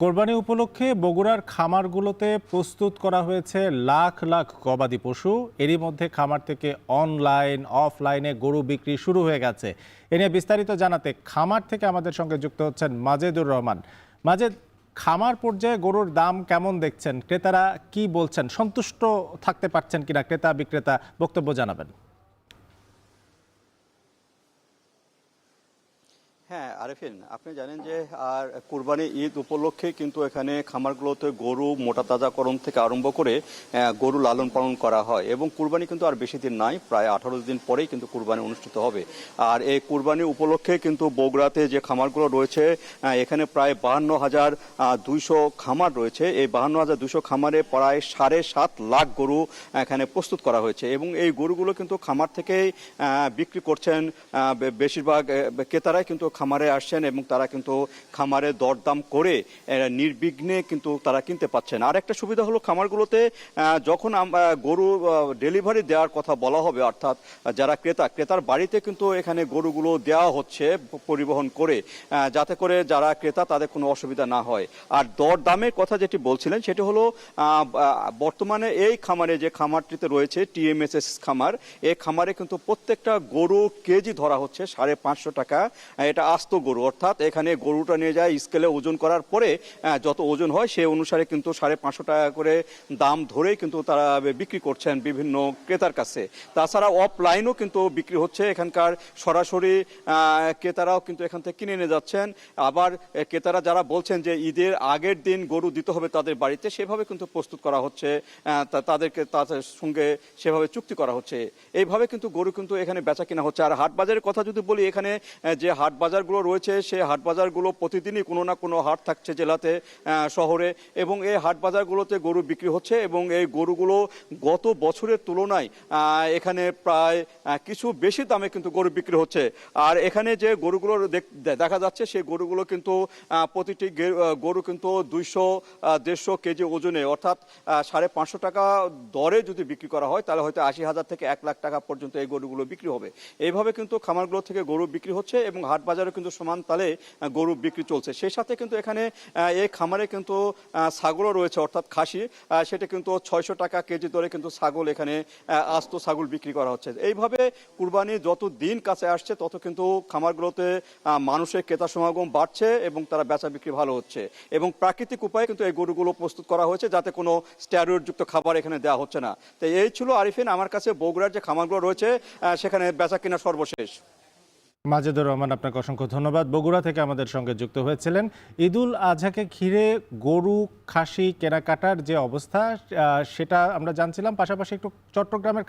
কোরবানি উপলক্ষে বগুড়ার খামারগুলোতে প্রস্তুত করা হয়েছে লাখ লাখ গবাদি পশু। এরই মধ্যে খামার থেকে অনলাইন অফলাইনে গরু বিক্রি শুরু হয়ে গেছে। এ নিয়ে বিস্তারিত জানাতে খামার থেকে আমাদের সঙ্গে যুক্ত হচ্ছেন মাজেদুর রহমান। মাজেদ, খামার পর্যায়ে গরুর দাম কেমন দেখছেন? ক্রেতারা কি বলছেন? সন্তুষ্ট থাকতে পারছেন কিনা ক্রেতা বিক্রেতা? বক্তব্য জানাবেন। হ্যাঁ আরেফিন, আপনি জানেন যে কুরবানি ঈদ উপলক্ষে কিন্তু এখানে খামারগুলোতে গরু মোটা তাজাকরণ থেকে আরম্ভ করে গরু লালন পালন করা হয় এবং কুরবানি কিন্তু আর বেশি দিন নাই, প্রায় 18 দিন পরেই কিন্তু কুরবানি অনুষ্ঠিত হবে। আর এই কুরবানি উপলক্ষে কিন্তু বগুড়াতে যে খামারগুলো রয়েছে এখানে প্রায় 52,200 খামার রয়েছে। এই 52,200 খামারে প্রায় 7.5 লাখ গরু এখানে প্রস্তুত করা হয়েছে এবং এই গরুগুলো কিন্তু খামার থেকেই বিক্রি করছেন। বেশিরভাগ ক্রেতারাই কিন্তু খামারে আসছেন এবং তারা কিন্তু খামারে দরদাম করে নির্বিঘ্নে কিন্তু তারা কিনতে পাচ্ছেন। আর একটা সুবিধা হলো খামারগুলোতে যখন গরু ডেলিভারি দেওয়ার কথা বলা হবে, অর্থাৎ যারা ক্রেতার বাড়িতে কিন্তু এখানে গরুগুলো দেওয়া হচ্ছে পরিবহন করে, যাতে করে যারা ক্রেতা তাদের কোনো অসুবিধা না হয়। আর দরদামের কথা যেটি বলছিলেন সেটি হলো বর্তমানে এই খামারে যে খামারটিতে রয়েছে টিএমএসএস খামার, এই খামারে কিন্তু প্রত্যেকটা গরু কেজি ধরা হচ্ছে 550 টাকা। এটা আস্ত গরু, অর্থাৎ এখানে গরুটা নিয়ে যায় স্কেলে ওজন করার পরে যত ওজন হয় সেই অনুসারে কিন্তু 550 টাকা করে দাম ধরেই কিন্তু তারা বিক্রি করছেন বিভিন্ন ক্রেতার কাছে। তাছাড়া অফলাইনও কিন্তু বিক্রি হচ্ছে, এখানকার সরাসরি ক্রেতারাও কিন্তু এখান থেকে কিনে নিয়ে যাচ্ছেন। আবার ক্রেতারা যারা বলছেন যে ঈদের আগের দিন গরু দিতে হবে তাদের বাড়িতে, সেভাবে কিন্তু প্রস্তুত করা হচ্ছে, তাদের সঙ্গে সেভাবে চুক্তি করা হচ্ছে। এইভাবে কিন্তু গরু কিন্তু এখানে বেচা কিনা হচ্ছে। আর হাট বাজারের কথা যদি বলি, এখানে যে হাট বাজারগুলো রয়েছে সেই হাট বাজারগুলো প্রতিদিনই কোনো না কোনো হাট থাকছে জেলাতে, শহরে, এবং এই হাট বাজারগুলোতে গরু বিক্রি হচ্ছে এবং এই গরুগুলো গত বছরের তুলনায় এখানে প্রায় কিছু বেশি দামে কিন্তু গরু বিক্রি হচ্ছে। আর এখানে যে গরুগুলো দেখা যাচ্ছে সেই গরুগুলো কিন্তু প্রতিটি গরু কিন্তু 200-150 কেজি ওজনে, অর্থাৎ 550 টাকা দরে যদি বিক্রি করা হয় তাহলে হয়তো 80,000 থেকে 1 লাখ টাকা পর্যন্ত এই গরুগুলো বিক্রি হবে। এইভাবে কিন্তু খামারগুলো থেকে গরু বিক্রি হচ্ছে এবং হাট বাজারে কিন্তু সমান তালে গরু বিক্রি চলছে। সেই সাথে কিন্তু এখানে এই খামারে কিন্তু ছাগলও রয়েছে, অর্থাৎ খাসি, সেটা কিন্তু 600 টাকা কেজি দরে কিন্তু ছাগল এখানে আস্ত ছাগল বিক্রি করা হচ্ছে। এইভাবে কুরবানি যত দিন কাছে আসছে তত কিন্তু খামারগুলোতে মানুষের ক্রেতা সমাগম বাড়ছে এবং তারা বেচা বিক্রি ভালো হচ্ছে এবং প্রাকৃতিক উপায়ে কিন্তু এই গরুগুলো প্রস্তুত করা হয়েছে, যাতে কোনো স্টেরয়েডযুক্ত খাবার এখানে দেওয়া হচ্ছে না। তো এই ছিল আরিফিন আমার কাছে বগুড়ার যে খামারগুলো রয়েছে সেখানে বেচা কিনা সর্বশেষ। মাজেদুর রহমান, আপনাকে অসংখ্য ধন্যবাদ। বগুড়া থেকে আমাদের সঙ্গে যুক্ত হয়েছিলেন। ঈদুল আজহাকে ঘিরে গরু খাসি কেনাকাটার যে অবস্থা সেটা আমরা জানছিলাম, পাশাপাশি একটু চট্টগ্রামের